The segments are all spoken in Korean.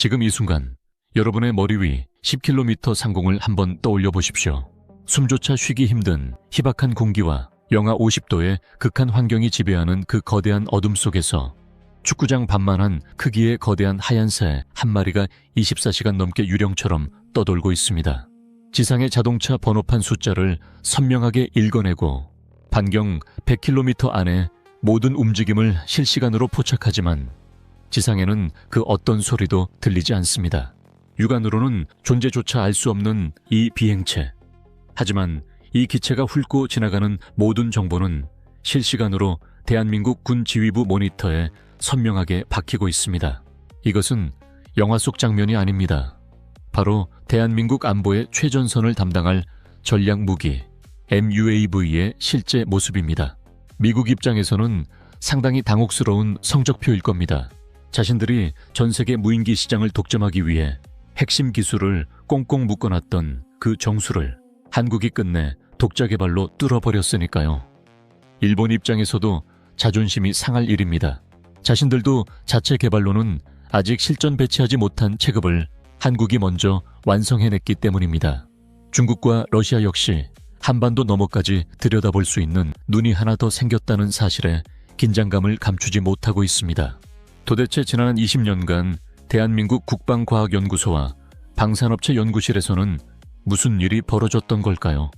지금 이 순간 여러분의 머리 위 10km 상공을 한번 떠올려 보십시오. 숨조차 쉬기 힘든 희박한 공기와 영하 50도의 극한 환경이 지배하는 그 거대한 어둠 속에서 축구장 반만한 크기의 거대한 하얀 새 한 마리가 24시간 넘게 유령처럼 떠돌고 있습니다. 지상의 자동차 번호판 숫자를 선명하게 읽어내고 반경 100km 안에 모든 움직임을 실시간으로 포착하지만 지상에는 그 어떤 소리도 들리지 않습니다. 육안으로는 존재조차 알 수 없는 이 비행체. 하지만 이 기체가 훑고 지나가는 모든 정보는 실시간으로 대한민국 군 지휘부 모니터에 선명하게 박히고 있습니다. 이것은 영화 속 장면이 아닙니다. 바로 대한민국 안보의 최전선을 담당할 전략 무기 MUAV의 실제 모습입니다. 미국 입장에서는 상당히 당혹스러운 성적표일 겁니다. 자신들이 전 세계 무인기 시장을 독점하기 위해 핵심 기술을 꽁꽁 묶어놨던 그 정수를 한국이 끝내 독자 개발로 뚫어버렸으니까요. 일본 입장에서도 자존심이 상할 일입니다. 자신들도 자체 개발로는 아직 실전 배치하지 못한 체급을 한국이 먼저 완성해냈기 때문입니다. 중국과 러시아 역시 한반도 너머까지 들여다볼 수 있는 눈이 하나 더 생겼다는 사실에 긴장감을 감추지 못하고 있습니다. 도대체 지난 20년간 대한민국 국방과학연구소와 방산업체 연구실에서는 무슨 일이 벌어졌던 걸까요?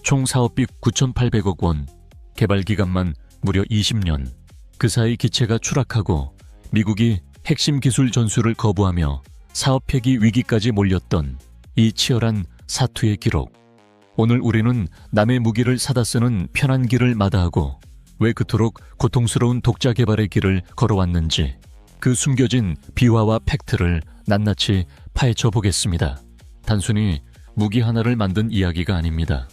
총 사업비 9,800억 원, 개발 기간만 무려 20년. 그 사이 기체가 추락하고 미국이 핵심 기술 전수를 거부하며 사업 폐기 위기까지 몰렸던 이 치열한 사투의 기록. 오늘 우리는 남의 무기를 사다 쓰는 편한 길을 마다하고 왜 그토록 고통스러운 독자 개발의 길을 걸어왔는지 그 숨겨진 비화와 팩트를 낱낱이 파헤쳐 보겠습니다. 단순히 무기 하나를 만든 이야기가 아닙니다.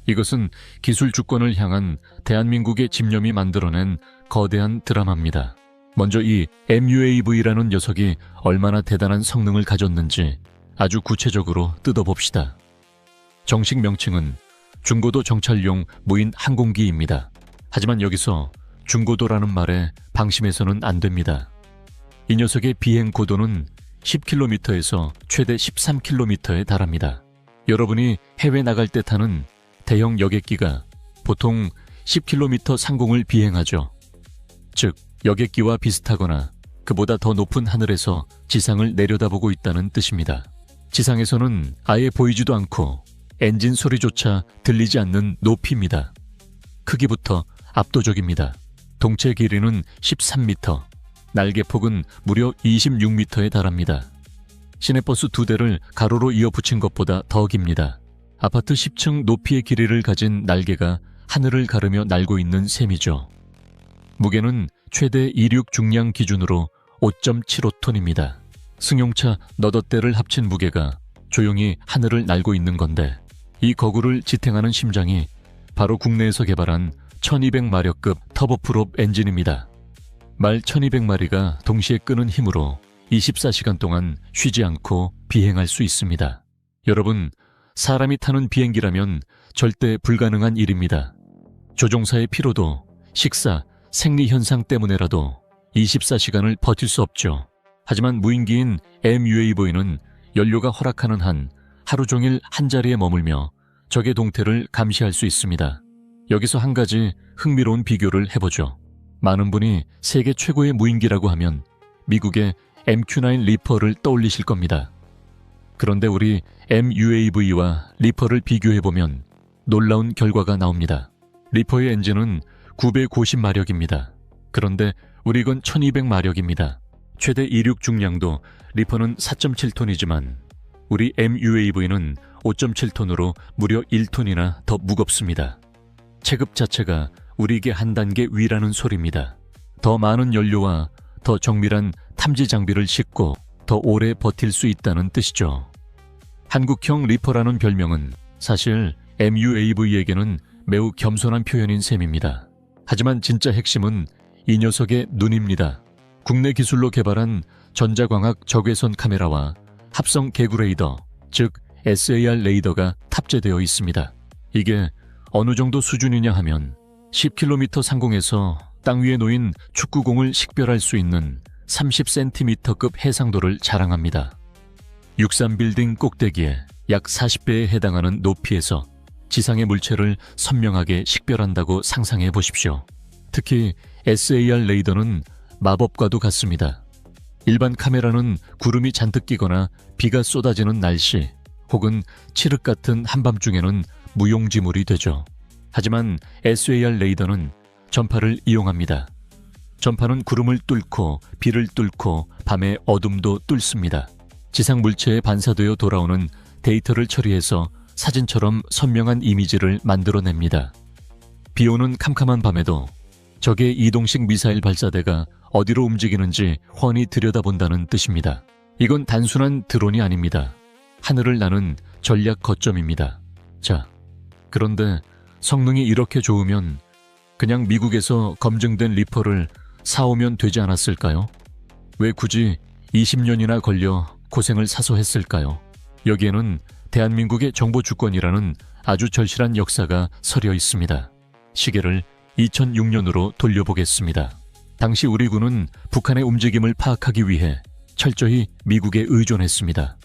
이것은 기술 주권을 향한 대한민국의 집념이 만들어낸 거대한 드라마입니다. 먼저 이 MUAV라는 녀석이 얼마나 대단한 성능을 가졌는지 아주 구체적으로 뜯어봅시다. 정식 명칭은 중고도 정찰용 무인 항공기입니다. 하지만 여기서 중고도라는 말에 방심해서는 안 됩니다. 이 녀석의 비행 고도는 10km에서 최대 13km에 달합니다. 여러분이 해외 나갈 때 타는 대형 여객기가 보통 10km 상공을 비행하죠. 즉, 여객기와 비슷하거나 그보다 더 높은 하늘에서 지상을 내려다보고 있다는 뜻입니다. 지상에서는 아예 보이지도 않고 엔진 소리조차 들리지 않는 높이입니다. 크기부터 압도적입니다. 동체 길이는 13m, 날개폭은 무려 26m에 달합니다. 시내버스 2대를 가로로 이어붙인 것보다 더 깁니다. 아파트 10층 높이의 길이를 가진 날개가 하늘을 가르며 날고 있는 셈이죠. 무게는 최대 이륙 중량 기준으로 5.75톤입니다. 승용차 너댓 대를 합친 무게가 조용히 하늘을 날고 있는 건데 이 거구를 지탱하는 심장이 바로 국내에서 개발한 1200마력급 터보프롭 엔진입니다. 말 1200마리가 동시에 끄는 힘으로 24시간 동안 쉬지 않고 비행할 수 있습니다. 여러분, 사람이 타는 비행기라면 절대 불가능한 일입니다. 조종사의 피로도, 식사, 생리현상 때문에라도 24시간을 버틸 수 없죠. 하지만 무인기인 MUAV는 연료가 허락하는 한 하루 종일 한자리에 머물며 적의 동태를 감시할 수 있습니다. 여기서 한 가지 흥미로운 비교를 해보죠. 많은 분이 세계 최고의 무인기라고 하면 미국의 MQ-9 리퍼를 떠올리실 겁니다. 그런데 우리 MUAV와 리퍼를 비교해보면 놀라운 결과가 나옵니다. 리퍼의 엔진은 950마력입니다. 그런데 우리 건 1200마력입니다. 최대 이륙 중량도 리퍼는 4.7톤이지만 우리 MUAV는 5.7톤으로 무려 1톤이나 더 무겁습니다. 체급 자체가 우리에게 한 단계 위라는 소리입니다. 더 많은 연료와 더 정밀한 탐지 장비를 싣고 더 오래 버틸 수 있다는 뜻이죠. 한국형 리퍼라는 별명은 사실 MUAV에게는 매우 겸손한 표현인 셈입니다. 하지만 진짜 핵심은 이 녀석의 눈입니다. 국내 기술로 개발한 전자광학 적외선 카메라와 합성 개구레이더, 즉 SAR 레이더가 탑재되어 있습니다. 이게 어느 정도 수준이냐 하면 10km 상공에서 땅 위에 놓인 축구공을 식별할 수 있는 30cm급 해상도를 자랑합니다. 63빌딩 꼭대기에 약 40배에 해당하는 높이에서 지상의 물체를 선명하게 식별한다고 상상해 보십시오. 특히 SAR 레이더는 마법과도 같습니다. 일반 카메라는 구름이 잔뜩 끼거나 비가 쏟아지는 날씨 혹은 칠흑 같은 한밤중에는 무용지물이 되죠. 하지만 SAR 레이더는 전파를 이용합니다. 전파는 구름을 뚫고 비를 뚫고 밤의 어둠도 뚫습니다. 지상 물체에 반사되어 돌아오는 데이터를 처리해서 사진처럼 선명한 이미지를 만들어냅니다. 비오는 캄캄한 밤에도 적의 이동식 미사일 발사대가 어디로 움직이는지 훤히 들여다본다는 뜻입니다. 이건 단순한 드론이 아닙니다. 하늘을 나는 전략 거점입니다. 자, 그런데 성능이 이렇게 좋으면 그냥 미국에서 검증된 리퍼를 사오면 되지 않았을까요? 왜 굳이 20년이나 걸려 고생을 사서 했을까요? 여기에는 대한민국의 정보 주권이라는 아주 절실한 역사가 서려 있습니다. 시계를 2006년으로 돌려보겠습니다. 당시 우리 군은 북한의 움직임을 파악하기 위해 철저히 미국에 의존했습니다.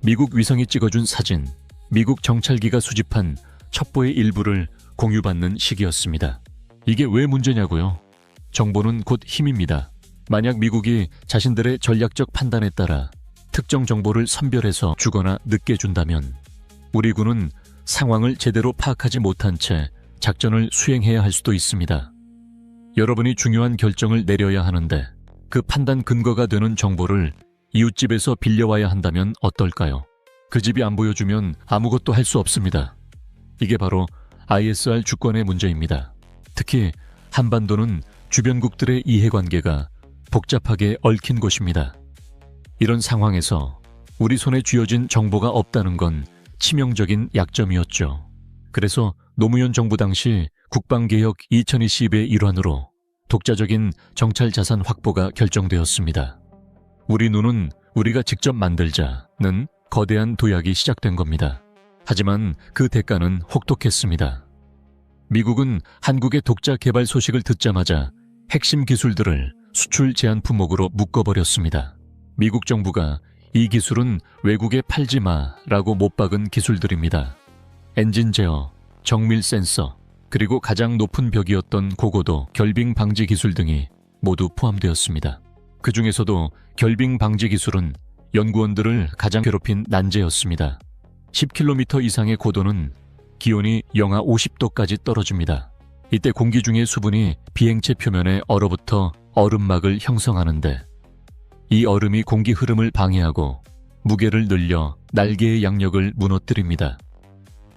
미국 위성이 찍어준 사진, 미국 정찰기가 수집한 첩보의 일부를 공유받는 시기였습니다. 이게 왜 문제냐고요? 정보는 곧 힘입니다. 만약 미국이 자신들의 전략적 판단에 따라 특정 정보를 선별해서 주거나 늦게 준다면 우리 군은 상황을 제대로 파악하지 못한 채 작전을 수행해야 할 수도 있습니다. 여러분이 중요한 결정을 내려야 하는데 그 판단 근거가 되는 정보를 이웃집에서 빌려와야 한다면 어떨까요? 그 집이 안 보여주면 아무것도 할 수 없습니다. 이게 바로 ISR 주권의 문제입니다. 특히 한반도는 주변국들의 이해관계가 복잡하게 얽힌 곳입니다. 이런 상황에서 우리 손에 쥐어진 정보가 없다는 건 치명적인 약점이었죠. 그래서 노무현 정부 당시 국방개혁 2020의 일환으로 독자적인 정찰자산 확보가 결정되었습니다. 우리 눈은 우리가 직접 만들자는 거대한 도약이 시작된 겁니다. 하지만 그 대가는 혹독했습니다. 미국은 한국의 독자 개발 소식을 듣자마자 핵심 기술들을 수출 제한 품목으로 묶어버렸습니다. 미국 정부가 이 기술은 외국에 팔지 마라고 못 박은 기술들입니다. 엔진 제어, 정밀 센서, 그리고 가장 높은 벽이었던 고고도 결빙 방지 기술 등이 모두 포함되었습니다. 그 중에서도 결빙 방지 기술은 연구원들을 가장 괴롭힌 난제였습니다. 10km 이상의 고도는 기온이 영하 50도까지 떨어집니다. 이때 공기 중의 수분이 비행체 표면에 얼어붙어 얼음막을 형성하는데 이 얼음이 공기 흐름을 방해하고 무게를 늘려 날개의 양력을 무너뜨립니다.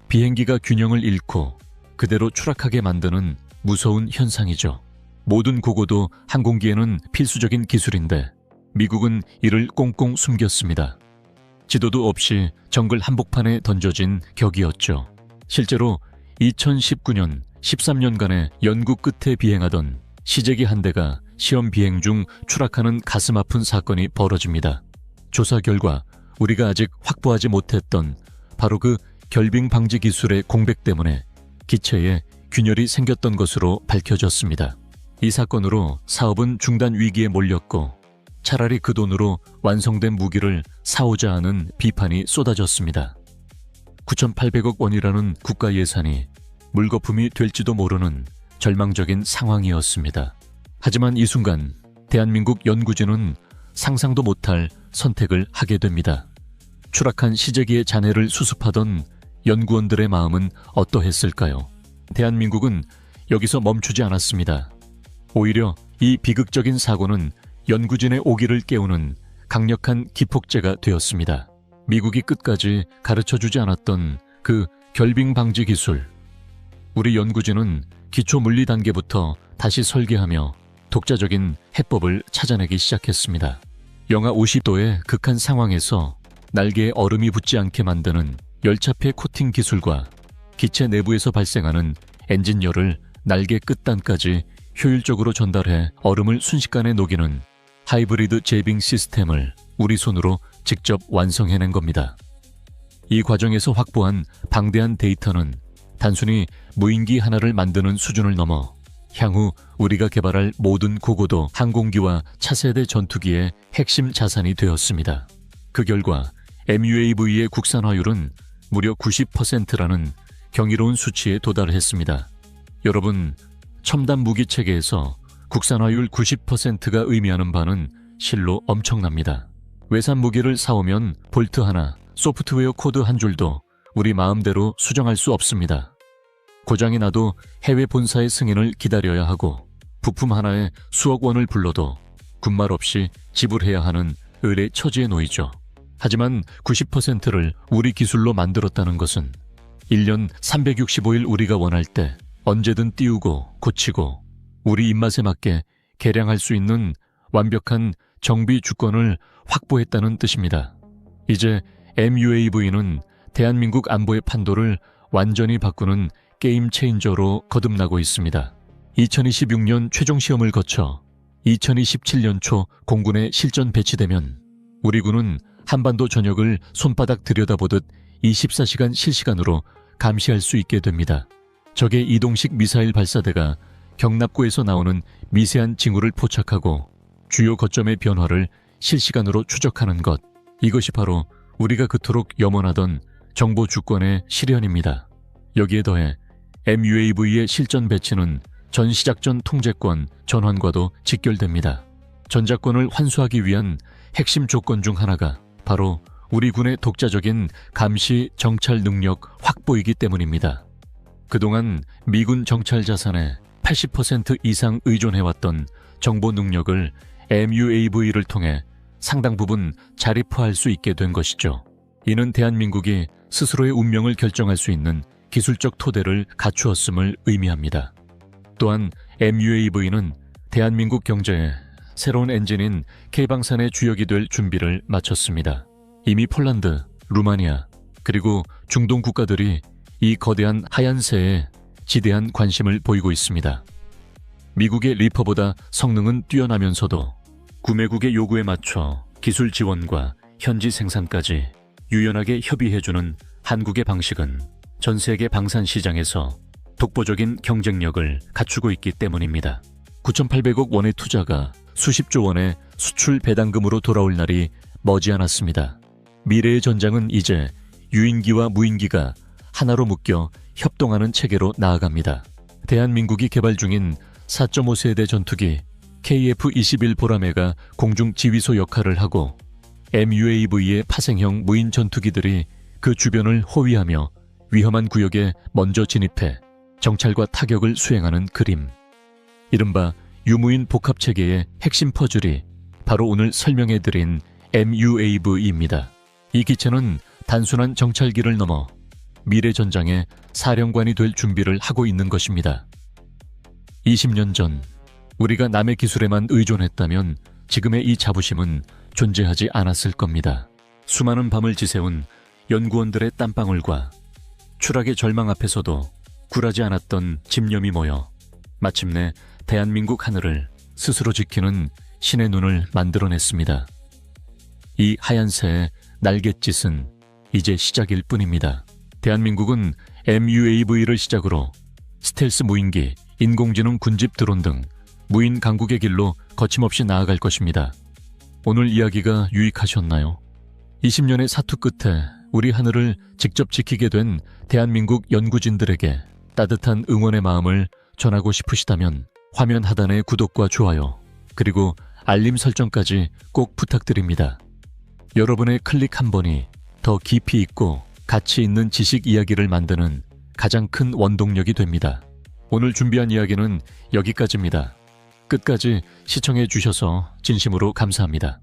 비행기가 균형을 잃고 그대로 추락하게 만드는 무서운 현상이죠. 모든 고고도 항공기에는 필수적인 기술인데 미국은 이를 꽁꽁 숨겼습니다. 지도도 없이 정글 한복판에 던져진 격이었죠. 실제로 2019년 13년간의 연구 끝에 비행하던 시제기 한 대가 시험 비행 중 추락하는 가슴 아픈 사건이 벌어집니다. 조사 결과 우리가 아직 확보하지 못했던 바로 그 결빙 방지 기술의 공백 때문에 기체에 균열이 생겼던 것으로 밝혀졌습니다. 이 사건으로 사업은 중단 위기에 몰렸고 차라리 그 돈으로 완성된 무기를 사오자 하는 비판이 쏟아졌습니다. 9,800억 원이라는 국가 예산이 물거품이 될지도 모르는 절망적인 상황이었습니다. 하지만 이 순간 대한민국 연구진은 상상도 못할 선택을 하게 됩니다. 추락한 시제기의 잔해를 수습하던 연구원들의 마음은 어떠했을까요? 대한민국은 여기서 멈추지 않았습니다. 오히려 이 비극적인 사고는 연구진의 오기를 깨우는 강력한 기폭제가 되었습니다. 미국이 끝까지 가르쳐주지 않았던 그 결빙 방지 기술. 우리 연구진은 기초 물리 단계부터 다시 설계하며 독자적인 해법을 찾아내기 시작했습니다. 영하 50도의 극한 상황에서 날개에 얼음이 붙지 않게 만드는 열차폐 코팅 기술과 기체 내부에서 발생하는 엔진열을 날개 끝단까지 효율적으로 전달해 얼음을 순식간에 녹이는 하이브리드 제빙 시스템을 우리 손으로 직접 완성해낸 겁니다. 이 과정에서 확보한 방대한 데이터는 단순히 무인기 하나를 만드는 수준을 넘어 향후 우리가 개발할 모든 고고도 항공기와 차세대 전투기의 핵심 자산이 되었습니다. 그 결과 MUAV의 국산화율은 무려 90%라는 경이로운 수치에 도달했습니다. 여러분, 첨단 무기 체계에서 국산화율 90%가 의미하는 바는 실로 엄청납니다. 외산 무기를 사오면 볼트 하나, 소프트웨어 코드 한 줄도 우리 마음대로 수정할 수 없습니다. 고장이 나도 해외 본사의 승인을 기다려야 하고 부품 하나에 수억 원을 불러도 군말 없이 지불해야 하는 을의 처지에 놓이죠. 하지만 90%를 우리 기술로 만들었다는 것은 1년 365일 우리가 원할 때 언제든 띄우고 고치고 우리 입맛에 맞게 개량할 수 있는 완벽한 정비 주권을 확보했다는 뜻입니다. 이제 MUAV는 대한민국 안보의 판도를 완전히 바꾸는 게임 체인저로 거듭나고 있습니다. 2026년 최종 시험을 거쳐 2027년 초 공군에 실전 배치되면 우리 군은 한반도 전역을 손바닥 들여다보듯 24시간 실시간으로 감시할 수 있게 됩니다. 적의 이동식 미사일 발사대가 경납고에서 나오는 미세한 징후를 포착하고 주요 거점의 변화를 실시간으로 추적하는 것, 이것이 바로 우리가 그토록 염원하던 정보 주권의 실현입니다. 여기에 더해 MUAV의 실전 배치는 전시작전 통제권 전환과도 직결됩니다. 전작권을 환수하기 위한 핵심 조건 중 하나가 바로 우리 군의 독자적인 감시 정찰 능력 확보이기 때문입니다. 그동안 미군 정찰 자산의 80% 이상 의존해왔던 정보 능력을 MUAV를 통해 상당 부분 자립화할 수 있게 된 것이죠. 이는 대한민국이 스스로의 운명을 결정할 수 있는 기술적 토대를 갖추었음을 의미합니다. 또한 MUAV는 대한민국 경제의 새로운 엔진인 K방산의 주역이 될 준비를 마쳤습니다. 이미 폴란드, 루마니아, 그리고 중동 국가들이 이 거대한 하얀 새에 지대한 관심을 보이고 있습니다. 미국의 리퍼보다 성능은 뛰어나면서도 구매국의 요구에 맞춰 기술 지원과 현지 생산까지 유연하게 협의해주는 한국의 방식은 전 세계 방산 시장에서 독보적인 경쟁력을 갖추고 있기 때문입니다. 9,800억 원의 투자가 수십조 원의 수출 배당금으로 돌아올 날이 머지않았습니다. 미래의 전장은 이제 유인기와 무인기가 하나로 묶여 협동하는 체계로 나아갑니다. 대한민국이 개발 중인 4.5세대 전투기 KF-21 보라매가 공중 지휘소 역할을 하고 MUAV의 파생형 무인 전투기들이 그 주변을 호위하며 위험한 구역에 먼저 진입해 정찰과 타격을 수행하는 그림. 이른바 유무인 복합체계의 핵심 퍼즐이 바로 오늘 설명해드린 MUAV입니다. 이 기체는 단순한 정찰기를 넘어 미래 전장의 사령관이 될 준비를 하고 있는 것입니다. 20년 전 우리가 남의 기술에만 의존했다면 지금의 이 자부심은 존재하지 않았을 겁니다. 수많은 밤을 지새운 연구원들의 땀방울과 추락의 절망 앞에서도 굴하지 않았던 집념이 모여 마침내 대한민국 하늘을 스스로 지키는 신의 눈을 만들어냈습니다. 이 하얀 새의 날갯짓은 이제 시작일 뿐입니다. 대한민국은 MUAV를 시작으로 스텔스 무인기, 인공지능 군집 드론 등 무인 강국의 길로 거침없이 나아갈 것입니다. 오늘 이야기가 유익하셨나요? 20년의 사투 끝에 우리 하늘을 직접 지키게 된 대한민국 연구진들에게 따뜻한 응원의 마음을 전하고 싶으시다면 화면 하단의 구독과 좋아요, 그리고 알림 설정까지 꼭 부탁드립니다. 여러분의 클릭 한 번이 더 깊이 있고 가치 있는 지식 이야기를 만드는 가장 큰 원동력이 됩니다. 오늘 준비한 이야기는 여기까지입니다. 끝까지 시청해 주셔서 진심으로 감사합니다.